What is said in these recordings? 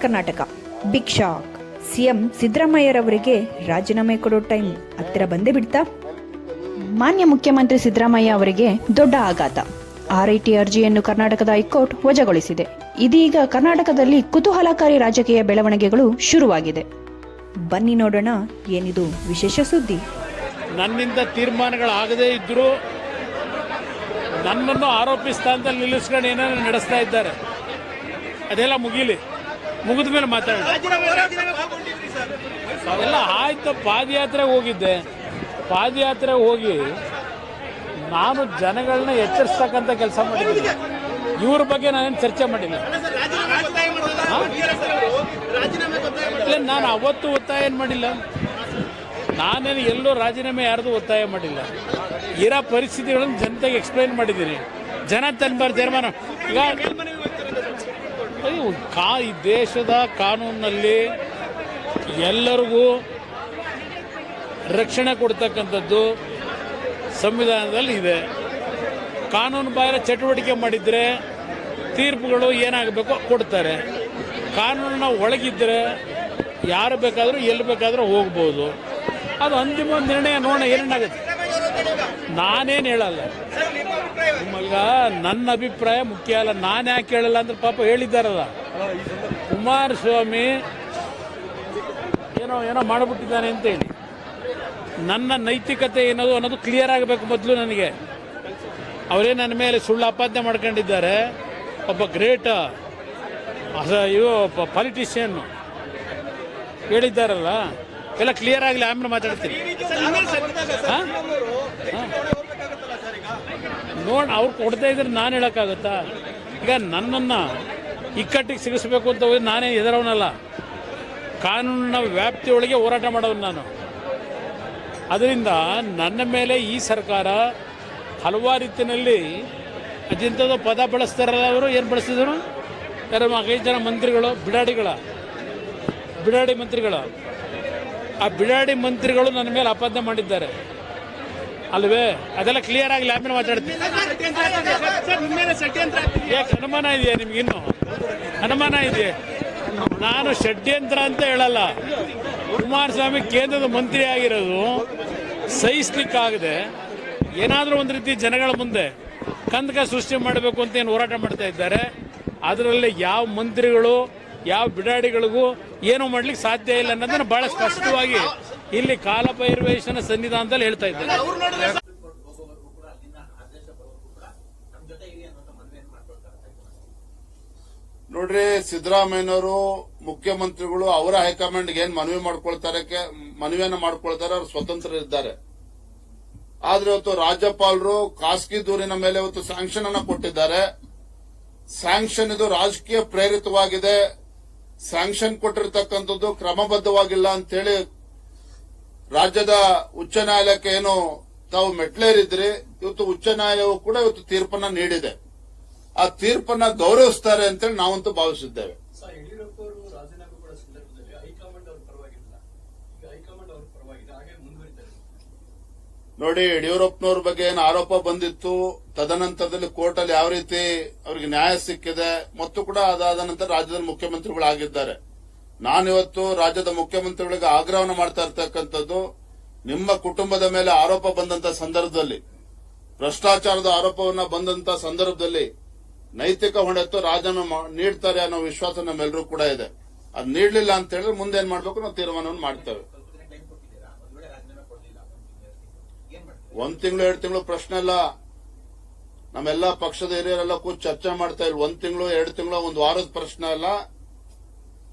Karnataka big shock. CM ಸಿದ್ದರಾಮಯ್ಯರವರಿಗೆ ರಾಜೀನಾಮೆ ಕೊಡೋ ಟೈಮ್ ಹತ್ತಿರ ಬಂದೇ ಬಿಡ್ತಾ? ಮಾನ್ಯ ಮುಖ್ಯಮಂತ್ರಿ ಸಿದ್ದರಾಮಯ್ಯ ಅವರಿಗೆ ದೊಡ್ಡ ಆಘಾತ. ಆರ್ಐಟಿ ಅರ್ಜಿಯನ್ನು ಕರ್ನಾಟಕದ ಹೈಕೋರ್ಟ್ ವಜಾಗೊಳಿಸಿದೆ. ಇದೀಗ ಕರ್ನಾಟಕದಲ್ಲಿ ಕುತೂಹಲಕಾರಿ ರಾಜಕೀಯ ಬೆಳವಣಿಗೆಗಳು ಶುರುವಾಗಿದೆ. ಬನ್ನಿ ನೋಡೋಣ ಏನಿದು ವಿಶೇಷ ಸುದ್ದಿ. ನನ್ನಿಂದ ತೀರ್ಮಾನಗಳಾಗದೇ ಇದ್ದರೂ ನನ್ನನ್ನು ಆರೋಪಿ ಸ್ಥಾನದಲ್ಲಿ ನಿಲ್ಲಿಸ್ಕೊಂಡು ಏನೇನು ನಡೆಸ್ತಾ ಇದ್ದಾರೆ, ಅದೆಲ್ಲ ಮುಗಿಲಿ. ಮುಗಿದ ಮೇಲೆ ಮಾತಾಡೋಣ. ಎಲ್ಲ ಆಯ್ತು. ಪಾದಯಾತ್ರೆ ಹೋಗಿದ್ದೆ. ಪಾದಯಾತ್ರೆ ಹೋಗಿ ನಾನು ಜನಗಳನ್ನ ಎಚ್ಚರಿಸ್ತಕ್ಕಂಥ ಕೆಲಸ ಮಾಡಿದ್ದೀನಿ. ಇವ್ರ ಬಗ್ಗೆ ನಾನೇನು ಚರ್ಚೆ ಮಾಡಿಲ್ಲ. ನಾನು ಅವತ್ತು ಒತ್ತಾಯ ಏನು ಮಾಡಿಲ್ಲ. ನಾನೇನು ಎಲ್ಲೋ ರಾಜೀನಾಮೆ ಯಾರ್ದು ಒತ್ತಾಯ ಮಾಡಿಲ್ಲ. ಇರೋ ಪರಿಸ್ಥಿತಿಗಳನ್ನು ಜನತೆಗೆ ಎಕ್ಸ್ಪ್ಲೈನ್ ಮಾಡಿದ್ದೀನಿ. ಜನ ತನ್ಬಾರ ತೀರ್ಮಾನ. ಈಗ ಈ ದೇಶದ ಕಾನೂನಿನಲ್ಲಿ ಎಲ್ಲರಿಗೂ ರಕ್ಷಣೆ ಕೊಡ್ತಕ್ಕಂಥದ್ದು ಸಂವಿಧಾನದಲ್ಲಿ ಇದೆ. ಕಾನೂನು ಬಾಹಿರ ಚಟುವಟಿಕೆ ಮಾಡಿದರೆ ತೀರ್ಪುಗಳು ಏನಾಗಬೇಕೋ ಕೊಡ್ತಾರೆ. ಕಾನೂನಿನ ಒಳಗಿದ್ದರೆ ಯಾರು ಬೇಕಾದರೂ ಎಲ್ಲಿ ಬೇಕಾದರೂ ಹೋಗ್ಬೋದು. ಅದು ಅಂತಿಮ ನಿರ್ಣಯ. ನೋಡೋಣ ಏನೇನಾಗುತ್ತೆ. ನಾನೇನು ಹೇಳಲ್ಲ. ಈಗ ನನ್ನ ಅಭಿಪ್ರಾಯ ಮುಖ್ಯ ಅಲ್ಲ. ನಾನು ಯಾಕೆ ಹೇಳಲ್ಲ ಅಂದ್ರೆ ಪಾಪ ಹೇಳಿದ್ದಾರಲ್ಲ, ಕುಮಾರಸ್ವಾಮಿ ಏನೋ ಮಾಡಿಬಿಟ್ಟಿದ್ದಾನೆ ಅಂತೇಳಿ. ನನ್ನ ನೈತಿಕತೆ ಏನದು ಅನ್ನೋದು ಕ್ಲಿಯರ್ ಆಗಬೇಕು ಮೊದಲು ನನಗೆ. ಅವರೇ ನನ್ನ ಮೇಲೆ ಸುಳ್ಳು ಆಪಾದನೆ ಮಾಡ್ಕೊಂಡಿದ್ದಾರೆ. ಒಬ್ಬ ಗ್ರೇಟ್ ಪಾಲಿಟಿಷಿಯನ್ ಹೇಳಿದ್ದಾರಲ್ಲ, ಎಲ್ಲ ಕ್ಲಿಯರ್ ಆಗಲಿ. ಆಮೇಲೆ ಮಾತಾಡ್ತೀನಿ. ಅವ್ರು ಕೊಡ್ತಾ ಇದ್ರೆ ನಾನು ಹೇಳೋಕ್ಕಾಗುತ್ತಾ? ಈಗ ನನ್ನನ್ನು ಇಕ್ಕಟ್ಟಿಗೆ ಸಿಗಿಸ್ಬೇಕು ಅಂತ ಹೋಗಿ ನಾನೇ ಎದುರವನಲ್ಲ. ಕಾನೂನಿನ ವ್ಯಾಪ್ತಿಯೊಳಗೆ ಹೋರಾಟ ಮಾಡೋನು ನಾನು. ಅದರಿಂದ ನನ್ನ ಮೇಲೆ ಈ ಸರ್ಕಾರ ಹಲವಾರು ರೀತಿಯಲ್ಲಿ ಅದಿಂಥದ್ದು ಪದ ಬಳಸ್ತಾರಲ್ಲ. ಅವರು ಏನು ಬಳಸಿದ್ರು? ಯಾರು 5 ಜನ ಮಂತ್ರಿಗಳು, ಬಿಡಾಡಿ ಮಂತ್ರಿಗಳು. ಆ ಬಿಡಾಡಿ ಮಂತ್ರಿಗಳು ನನ್ನ ಮೇಲೆ ಆಪಾದನೆ ಮಾಡಿದ್ದಾರೆ ಅಲ್ವೇ? ಅದೆಲ್ಲ ಕ್ಲಿಯರ್ ಆಗಲಿ. ಆಮೇಲೆ ಮಾತಾಡ್ತೀನಿ. ಯಾಕೆ ಅನುಮಾನ ಇದೆಯಾ ನಿಮ್ಗಿನ್ನು? ಅನುಮಾನ ಇದೆಯಾ? ನಾನು ಷಡ್ಯಂತ್ರ ಅಂತ ಹೇಳಲ್ಲ. ಕುಮಾರಸ್ವಾಮಿ ಕೇಂದ್ರದ ಮಂತ್ರಿ ಆಗಿರೋದು ಸಹಿಸ್ಲಿಕ್ಕಾಗದೆ ಏನಾದರೂ ಒಂದು ರೀತಿ ಜನಗಳ ಮುಂದೆ ಕಂದಕ ಸೃಷ್ಟಿ ಮಾಡಬೇಕು ಅಂತ ಏನು ಹೋರಾಟ ಮಾಡ್ತಾ ಇದ್ದಾರೆ. ಅದರಲ್ಲಿ ಯಾವ ಮಂತ್ರಿಗಳು ಯಾವ ಬಿಡಾಡಿಗಳಿಗೂ ಏನೂ ಮಾಡ್ಲಿಕ್ಕೆ ಸಾಧ್ಯ ಇಲ್ಲ ಅನ್ನೋದನ್ನು ಬಹಳ ಸ್ಪಷ್ಟವಾಗಿ ಇಲ್ಲಿ ಕಾಲಭೈರವೇಶ್ವರನ ಸನ್ನಿಧಾನದಲ್ಲಿ ಹೇಳ್ತಾ ಇದ್ದಾರೆ. ನೋಡ್ರಿ, ಸಿದ್ದರಾಮಯ್ಯನವರು ಮುಖ್ಯಮಂತ್ರಿಗಳು ಅವರ ಹೈಕಮಾಂಡ್ಗೆ ಏನ್ ಮನವಿಯನ್ನ ಮಾಡ್ಕೊಳ್ತಾರೆ, ಅವ್ರು ಸ್ವತಂತ್ರ ಇದ್ದಾರೆ. ಆದ್ರೆ ಇವತ್ತು ರಾಜ್ಯಪಾಲರು ಖಾಸಗಿ ದೂರಿನ ಮೇಲೆ ಇವತ್ತು ಸ್ಯಾಂಕ್ಷನ್ ಅನ್ನ ಕೊಟ್ಟಿದ್ದಾರೆ. ಸ್ಯಾಂಕ್ಷನ್ ಇದು ರಾಜಕೀಯ ಪ್ರೇರಿತವಾಗಿದೆ. ಸ್ಯಾಂಕ್ಷನ್ ಕೊಟ್ಟಿರ್ತಕ್ಕಂಥದ್ದು ಕ್ರಮಬದ್ಧವಾಗಿಲ್ಲ ಅಂತೇಳಿ ರಾಜ್ಯದ ಉಚ್ಚ ನ್ಯಾಯಾಲಯಕ್ಕೆ ಏನು ತಾವು ಮೆಟ್ಲೇರಿದ್ರಿ, ಇವತ್ತು ಉಚ್ಚ ನ್ಯಾಯಾಲಯವು ಕೂಡ ಇವತ್ತು ತೀರ್ಪನ್ನ ನೀಡಿದೆ. ಆ ತೀರ್ಪನ್ನ ಗೌರವಿಸ್ತಾರೆ ಅಂತೇಳಿ ನಾವಂತೂ ಭಾವಿಸಿದ್ದೇವೆ. ನೋಡಿ, ಯಡಿಯೂರಪ್ಪನವ್ರ ಬಗ್ಗೆ ಏನು ಆರೋಪ ಬಂದಿತ್ತು, ತದನಂತರದಲ್ಲಿ ಕೋರ್ಟ್ ಅಲ್ಲಿ ಯಾವ ರೀತಿ ಅವರಿಗೆ ನ್ಯಾಯ ಸಿಕ್ಕಿದೆ ಮತ್ತು ಕೂಡ ಅದಾದ ನಂತರ ರಾಜ್ಯದ ಮುಖ್ಯಮಂತ್ರಿಗಳಾಗಿದ್ದಾರೆ. ನಾನಿವತ್ತು ರಾಜ್ಯದ ಮುಖ್ಯಮಂತ್ರಿಗಳಿಗೆ ಆಗ್ರಹವನ್ನು ಮಾಡ್ತಾ ಇರ್ತಕ್ಕಂಥದ್ದು, ನಿಮ್ಮ ಕುಟುಂಬದ ಮೇಲೆ ಆರೋಪ ಬಂದಂತ ಸಂದರ್ಭದಲ್ಲಿ, ಭ್ರಷ್ಟಾಚಾರದ ಆರೋಪವನ್ನ ಬಂದಂತ ಸಂದರ್ಭದಲ್ಲಿ ನೈತಿಕ ಹೊಣೆತ್ತು ರಾಜೀನಾಮೆ ನೀಡ್ತಾರೆ ಅನ್ನೋ ವಿಶ್ವಾಸ ನಮ್ಮೆಲ್ಲರೂ ಕೂಡ ಇದೆ. ಅದು ನೀಡಲಿಲ್ಲ ಅಂತ ಹೇಳಿದ್ರೆ ಮುಂದೆ ಏನ್ ಮಾಡ್ಬೇಕು ನಾವು ತೀರ್ಮಾನವನ್ನು ಮಾಡ್ತೇವೆ. 1 ತಿಂಗಳು 2 ತಿಂಗಳು ಪ್ರಶ್ನೆ ಅಲ್ಲ. ನಮ್ಮೆಲ್ಲ ಪಕ್ಷದ ಹಿರಿಯರೆಲ್ಲ ಕೂತ್ ಚರ್ಚೆ ಮಾಡ್ತಾ ಇದ್ರು. 1 ತಿಂಗಳು 2 ತಿಂಗಳು 1 ವಾರದ ಪ್ರಶ್ನೆ ಅಲ್ಲ.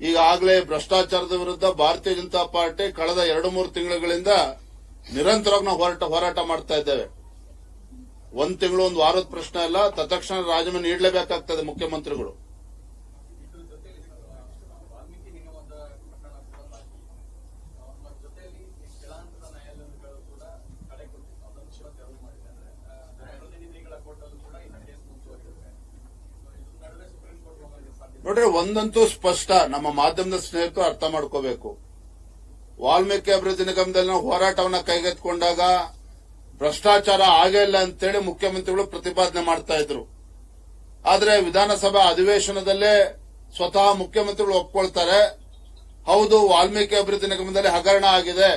ಈಗಾಗಲೇ ಭ್ರಷ್ಟಾಚಾರದ ವಿರುದ್ಧ ಭಾರತೀಯ ಜನತಾ ಪಾರ್ಟಿ ಕಳೆದ 2-3 ತಿಂಗಳುಗಳಿಂದ ನಿರಂತರವಾಗಿ ನಾವು ಹೋರಾಟ ಮಾಡ್ತಾ ಇದ್ದೇವೆ. 1 ತಿಂಗಳು 1 ವಾರದ ಪ್ರಶ್ನೆ ಅಲ್ಲ. ತತ್ಕ್ಷಣ ರಾಜೀನಾಮೆ ನೀಡಲೇಬೇಕಾಗ್ತದೆ ಮುಖ್ಯಮಂತ್ರಿಗಳು. ನೋಡ್ರಿ, ಒಂದಂತೂ ಸ್ಪಷ್ಟ, ನಮ್ಮ ಮಾಧ್ಯಮದ ಸ್ನೇಹಿತರು ಅರ್ಥ ಮಾಡ್ಕೋಬೇಕು. ವಾಲ್ಮೀಕಿ ಅಭಿವೃದ್ಧಿ ನಿಗಮದಲ್ಲಿ ನಾವು ಹೋರಾಟವನ್ನ ಕೈಗೆತ್ತಿಕೊಂಡಾಗ ಭ್ರಷ್ಟಾಚಾರ ಆಗೇ ಇಲ್ಲ ಅಂತೇಳಿ ಮುಖ್ಯಮಂತ್ರಿಗಳು ಪ್ರತಿಪಾದನೆ ಮಾಡ್ತಾ ಇದ್ರು. ಆದರೆ ವಿಧಾನಸಭಾ ಅಧಿವೇಶನದಲ್ಲೇ ಸ್ವತಃ ಮುಖ್ಯಮಂತ್ರಿಗಳು ಒಪ್ಕೊಳ್ತಾರೆ, ಹೌದು ವಾಲ್ಮೀಕಿ ಅಭಿವೃದ್ಧಿ ನಿಗಮದಲ್ಲಿ ಹಗರಣ ಆಗಿದೆ,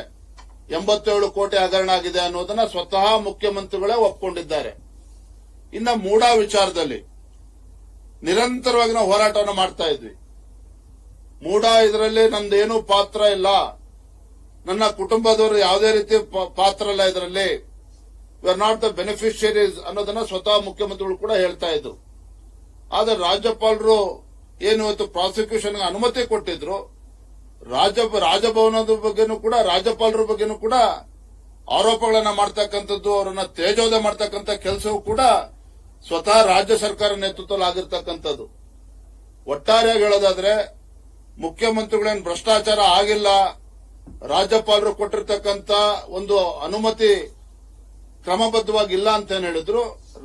87 ಕೋಟಿ ಹಗರಣ ಆಗಿದೆ ಅನ್ನೋದನ್ನ ಸ್ವತಃ ಮುಖ್ಯಮಂತ್ರಿಗಳೇ ಒಪ್ಕೊಂಡಿದ್ದಾರೆ. ಇನ್ನ ಮೂಡಾ ವಿಚಾರದಲ್ಲಿ ನಿರಂತರವಾಗಿ ನಾವು ಹೋರಾಟವನ್ನು ಮಾಡ್ತಾ ಇದ್ವಿ. ಮೂಡಾ ಇದರಲ್ಲಿ ನಂದೇನು ಪಾತ್ರ ಇಲ್ಲ, ನನ್ನ ಕುಟುಂಬದವರು ಯಾವುದೇ ರೀತಿ ಪಾತ್ರ ಇಲ್ಲ ಇದರಲ್ಲಿ, we are not the beneficiaries ಅನ್ನೋದನ್ನ ಸ್ವತಃ ಮುಖ್ಯಮಂತ್ರಿಗಳು ಕೂಡ ಹೇಳ್ತಾ ಇದ್ರು. ಆದ್ರೆ ರಾಜ್ಯಪಾಲರು ಏನು ಇವತ್ತು ಪ್ರಾಸಿಕ್ಯೂಷನ್ಗೆ ಅನುಮತಿ ಕೊಟ್ಟಿದ್ರು, ರಾಜಭವನದ ಬಗ್ಗೆನೂ ಕೂಡ ರಾಜ್ಯಪಾಲರ ಬಗ್ಗೆನೂ ಕೂಡ ಆರೋಪಗಳನ್ನ ಮಾಡ್ತಕ್ಕಂಥದ್ದು, ಅವರನ್ನ ತೇಜೋದಯ ಮಾಡ್ತಕ್ಕಂಥ ಕೆಲಸವೂ ಕೂಡ ಸ್ವತಃ ರಾಜ್ಯ ಸರ್ಕಾರ ನೇತೃತ್ವದಲ್ಲಿ ಆಗಿರ್ತಕ್ಕಂಥದ್ದು. ಒಟ್ಟಾರೆಯಾಗಿ ಹೇಳೋದಾದ್ರೆ ಮುಖ್ಯಮಂತ್ರಿಗಳೇನು ಭ್ರಷ್ಟಾಚಾರ ಆಗಿಲ್ಲ, ರಾಜ್ಯಪಾಲರು ಕೊಟ್ಟಿರ್ತಕ್ಕಂಥ ಒಂದು ಅನುಮತಿ ಕ್ರಮಬದ್ಧವಾಗಿಲ್ಲ ಅಂತ ಏನ್ ಹೇಳಿದ್ರು.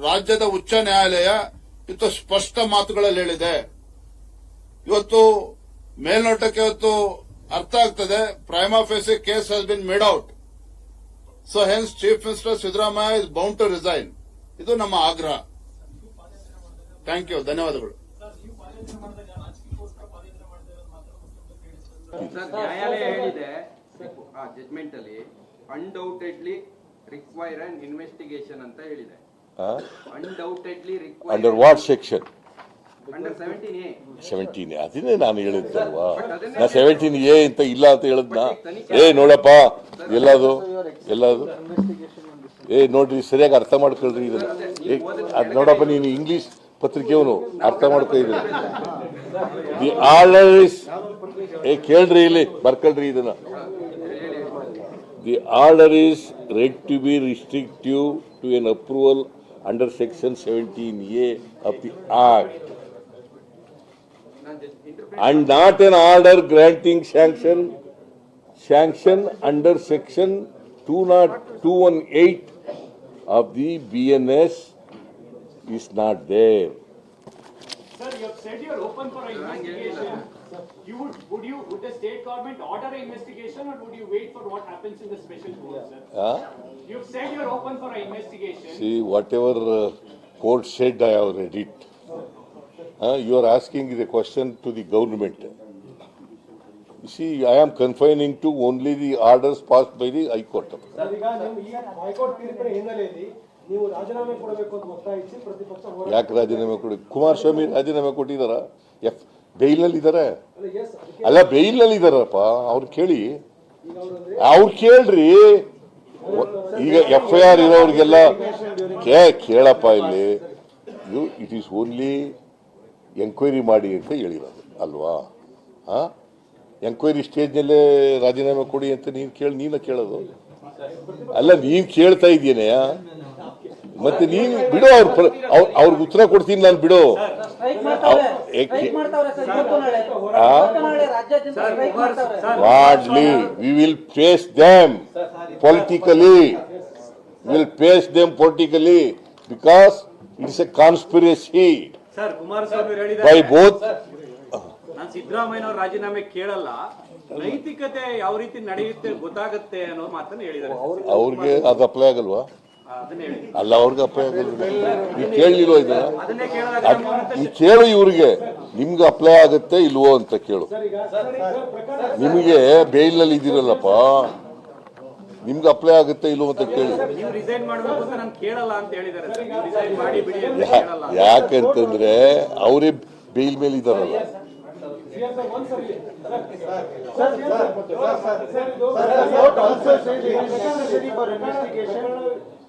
ರಾಜ್ಯದ ಉಚ್ಚ ನ್ಯಾಯಾಲಯ ಇವತ್ತು ಸ್ಪಷ್ಟ ಮಾತುಗಳಲ್ಲಿ ಹೇಳಿದೆ. ಇವತ್ತು ಮೇಲ್ನೋಟಕ್ಕೆ ಇವತ್ತು ಅರ್ಥ ಆಗ್ತದೆ, prima facie case has been made out, so hence chief minister Siddaramaiah is bound to resign. ಇದು ನಮ್ಮ ಆಗ್ರಹ. ಥ್ಯಾಂಕ್ ಯು, ಧನ್ಯವಾದಗಳು. ನ್ಯಾಯಾಲಯ ಹೇಳಿದೆ ಆ ಜಡ್ಜ್ಮೆಂಟ್ ಅಲ್ಲಿ ಅನ್ಡೌಟೆಡ್ಲಿ ರಿಕ್ವೈರ್ ಅನ್ ಇನ್ವೆಸ್ಟಿಗೇಷನ್ ಅಂತ ಹೇಳಿದೆ. Undoubtedly require under what section? Under 17A. 17A. ಅದನ್ನೇ ನಾನು ಹೇಳಿದ್ದಲ್ವಾ, ನಾ 17A ಅಂತ ಇಲ್ಲ ಅಂತ ಹೇಳಿದ್ನ. ನೋಡಪ್ಪ ಎಲ್ಲದು ನೋಡ್ರಿ, ಸರಿಯಾಗಿ ಅರ್ಥ ಮಾಡ್ಕೊಳ್ರಿ ಇದನ್ನ. ಅದ್ ನೋಡಪ್ಪ, ನೀನು ಇಂಗ್ಲಿಷ್ ಪತ್ರಿಕೆಯವನು, ಅರ್ಥ ಮಾಡ್ಕೊ ಇದ್ದೀನಿ. ದಿ ಆರ್ಡರ್ ಇಸ್, ಕೇಳ್ರಿ ಇಲ್ಲಿ ಬರ್ಕೊಳ್ರಿ ಇದನ್ನ. The order is read to be restrictive to an approval under section 17A of the Act, and not an order granting sanction under section 218 of the BNS is not there. Sir, you have said you are open for an investigation. Would the state government order an investigation, or would you wait for what happens in the special court, sir? You have said you are open for an investigation. See, whatever court said, I have read it. You are asking the question to the government. You see, I am confining to only the orders passed by the High Court. High court ತೀರ್ಪಿನ ಹಿನ್ನೆಲೆಯಲ್ಲಿ ನೀವು ರಾಜೀನಾಮೆ ಕೊಡಬೇಕು ಅಂತ ಒತ್ತಾಯಿಸಿ ಪ್ರತಿಪಕ್ಷ ಹೋರಾಟ. ಯಾಕೆ ರಾಜೀನಾಮೆ ಕೊಡಿ? ಕುಮಾರಸ್ವಾಮಿ ರಾಜೀನಾಮೆ ಕೊಟ್ಟಿದಾರ? ಬೇಯ್ನಲ್ಲಿ ಇದಾರೆ? ಅಲ್ಲ, ಬೇಯ್ನಲ್ಲಿ ಇದಾರಪ್ಪ. ಅವ್ರು ಕೇಳಿ, ಅವ್ರು ಕೇಳ್ರಿ. ಈಗ FIR ಇರೋರಿಗೆಲ್ಲ ಕೇಳಪ್ಪ, ಇಲ್ಲಿ ಇಟ್ ಈಸ್ ಓನ್ಲಿ ಎಂಕ್ವೈರಿ ಮಾಡಿ ಅಂತ ಹೇಳಿರೋದು ಅಲ್ವಾ? ಎಂಕ್ವೈರಿ ಸ್ಟೇಜ್ನಲ್ಲೇ ರಾಜೀನಾಮೆ ಕೊಡಿ ಅಂತ ನೀನ ಕೇಳೋದು ಅಲ್ಲ. ನೀನ್ ಕೇಳ್ತಾ ಇದೀನೇ, ಮತ್ತೆ ನೀನ್ ಬಿಡು, ಅವ್ರಿಗೆ ಉತ್ತರ ಕೊಡ್ತೀನಿ ನಾನು, ಬಿಡು. ಮಾಡ್ಲಿ, we will face them politically. We will face them politically because it is a conspiracy Sir, Kumaraswamy by both. ನಾನು ಸಿದ್ದರಾಮಯ್ಯನವರ ರಾಜೀನಾಮೆ ಕೇಳಲ್ಲ, ನೈತಿಕತೆ ಯಾವ ರೀತಿ ನಡೆಯುತ್ತೆ ಗೊತ್ತಾಗುತ್ತೆ ಅನ್ನೋ ಮಾತನ್ನ ಹೇಳಿದ್ದಾರೆ. ಅವ್ರಿಗೆ ಅದು ಅಪ್ಲೈ ಆಗಲ್ವಾ? ಅದನ್ನ ಹೇಳಿ. ಅಲ್ಲ, ಅವ್ರಿಗೆ ಅಪ್ಲೈ ಆಗಲ್ವಾ? ನೀವು ಕೇಳಲಿಲ್ವ ಇದನ್ನ? ಅದನ್ನೇ ಕೇಳಿದಾಗ ಈ ಕೇಳು, ಇವ್ರಿಗೆ ನಿಮ್ಗೆ ಅಪ್ಲೈ ಆಗುತ್ತೆ ಇಲ್ವೋ ಅಂತ ಕೇಳು. ನಿಮಗೆ ಬೇಯ್ನಲ್ಲಿ ಇದ್ದೀರಲ್ಲಪ್ಪ, ನಿಮ್ಗೆ ಅಪ್ಲೈ ಆಗುತ್ತೆ ಇಲ್ವೋ ಅಂತ ಕೇಳಿ. ನೀವು ರಿಸೈನ್ ಮಾಡಬೇಕು ಅಂತ ನಾನು ಕೇಳಲ್ಲ ಅಂತ ಹೇಳಿದ್ದಾರೆ. ರಿಸೈನ್ ಮಾಡಿ ಬಿಡಿ ಅಂತ ಕೇಳಲ್ಲ. ಯಾಕಂತಂದ್ರೆ ಅವರೇ ಬೇಲ್ ಮೇಲೆ ಇದಾರಲ್ಲ.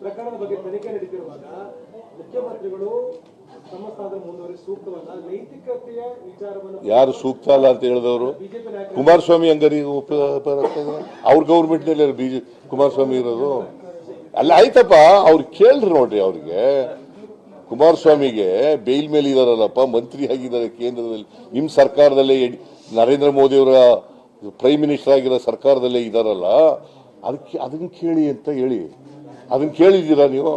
ಪ್ರಕರಣದ ಬಗ್ಗೆ ತನಿಖೆ ನಡೀತಿರುವಾಗ ಮುಖ್ಯಮಂತ್ರಿಗಳು ತಮ್ಮ ಸ್ಥಾನದಲ್ಲಿ ಮುಂದುವರಿ ಸೂಕ್ತವಲ್ಲ, ನೈತಿಕತೆಯ ವಿಚಾರವನ್ನು ಯಾರು ಸೂಕ್ತ ಅಲ್ಲ ಅಂತ ಹೇಳಿದವರು? ಕುಮಾರಸ್ವಾಮಿ ಹಂಗಾರಿ ಅವ್ರ ಗೌರ್ಮೆಂಟ್ ನಲ್ಲಿ ಕುಮಾರಸ್ವಾಮಿ ಇರೋದು ಅಲ್ಲ. ಆಯ್ತಪ್ಪ, ಅವ್ರು ಕೇಳ್ರಿ ನೋಡ್ರಿ. ಅವ್ರಿಗೆ ಕುಮಾರಸ್ವಾಮಿಗೆ ಬೇಲ್ ಮೇಲೆ ಇದಾರಲ್ಲಪ್ಪ, ಮಂತ್ರಿ ಆಗಿದ್ದಾರೆ ಕೇಂದ್ರದಲ್ಲಿ, ನಿಮ್ ಸರ್ಕಾರದಲ್ಲೇ ನರೇಂದ್ರ ಮೋದಿ ಅವರ ಪ್ರೈಮ್ ಮಿನಿಸ್ಟರ್ ಆಗಿರೋ ಸರ್ಕಾರದಲ್ಲೇ ಇದಾರಲ್ಲ, ಅದನ್ನ ಕೇಳಿ ಅಂತ ಹೇಳಿ. ಅದನ್ನ ಕೇಳಿದ್ದೀರಾ ನೀವು?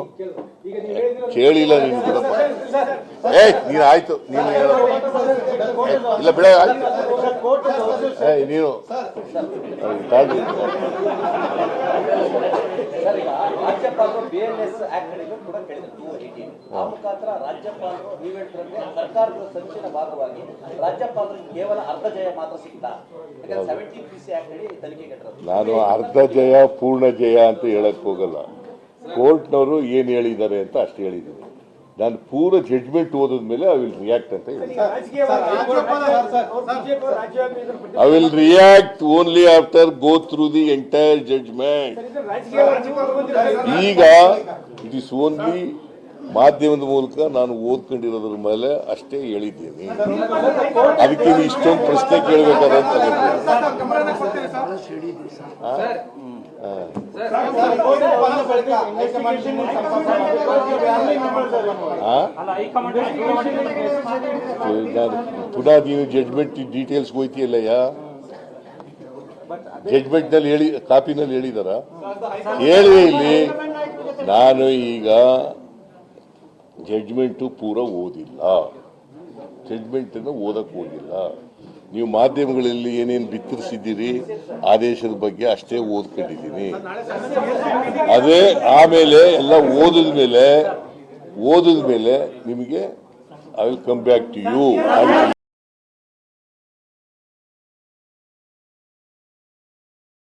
ಕೇಳಿಲ್ಲ ನೀನು. ಬಿಡಪ್ಪ, ನೀನು ಆಯ್ತು, ನೀನು ಇಲ್ಲ ಬಿಡ. ನೀನು ತಾಳ್ರಿ. ಸರ್, ಈಗ ರಾಜ್ಯಪಾಲರು BNS ಆಕ್ಟ್ ಅಡಿಗೂ ಕೂಡ ಕೇಳಿದ್ರು 218 ಆ ಮುಖಾಂತರ ರಾಜ್ಯಪಾಲರು ನೀವು ಹೇಳ್ತಿರಂತೆ ಸರ್ಕಾರದ ಸಂಚಿನ ಭಾಗವಾಗಿ ರಾಜ್ಯಪಾಲರಿಗೆ ಕೇವಲ ಅರ್ಧ ಜಯ ಮಾತ್ರ ಸಿಗ್ತಾ, ಯಾಕಂದ್ರೆ 17PC ಆಕ್ಟ್ ಅಡಿ ತನಿಖೆಗೆ ಇಟ್ಟಿರೋದು. ನಾನು ಅರ್ಧ ಜಯ ಪೂರ್ಣ ಜಯ ಅಂತ ಹೇಳಕ್ ಹೋಗಲ್ಲ. ಕೋರ್ಟ್ನವರು ಏನ್ ಹೇಳಿದ್ದಾರೆ ಅಂತ ಅಷ್ಟೇ ಹೇಳಿದ್ದೀನಿ. ನಾನು ಪೂರ ಜಡ್ಜ್ಮೆಂಟ್ ಓದಿದ್ಮೇಲೆ ಐ ವಿಲ್ ರಿಯಾಕ್ಟ್ ಅಂತ ಹೇಳಿ. I will react only after go through the entire judgement. ಈಗ ಇಟ್ ಇಸ್ ಓನ್ಲಿ ಮಾಧ್ಯಮದ ಮೂಲಕ ನಾನು ಓದ್ಕೊಂಡಿರೋದ್ರ ಮೇಲೆ ಅಷ್ಟೇ ಹೇಳಿದ್ದೀನಿ. ಅದಕ್ಕೆ ಇಷ್ಟೊಂದು ಪ್ರಶ್ನೆ ಕೇಳಬೇಕಾದಂತ ಪುನಃ ನೀನು ಜಡ್ಜ್ಮೆಂಟ್ ಡೀಟೇಲ್ಸ್ ಹೋಯ್ತಿಯಲ್ಲಯ್ಯ. ಜಡ್ಜ್ಮೆಂಟ್ ನಲ್ಲಿ ಹೇಳಿ, ಕಾಪಿನಲ್ಲಿ ಹೇಳಿದಾರ ಹೇಳಿ. ಇಲ್ಲಿ ನಾನು ಈಗ ಜಡ್ಜ್ಮೆಂಟು ಪೂರ ಓದಿಲ್ಲ, ಜಡ್ಜ್ಮೆಂಟ್ ಅನ್ನು ಓದಕ್ ಹೋಗಿಲ್ಲ. ನೀವು ಮಾಧ್ಯಮಗಳಲ್ಲಿ ಏನೇನು ಬಿತ್ತರಿಸಿದ್ದೀರಿ ಆದೇಶದ ಬಗ್ಗೆ ಅಷ್ಟೇ ಓದ್ಕೊಂಡಿದ್ದೀನಿ. ಅದೇ ಆಮೇಲೆ ಎಲ್ಲ ಓದಿದ ಮೇಲೆ ನಿಮಗೆ I will come back to you.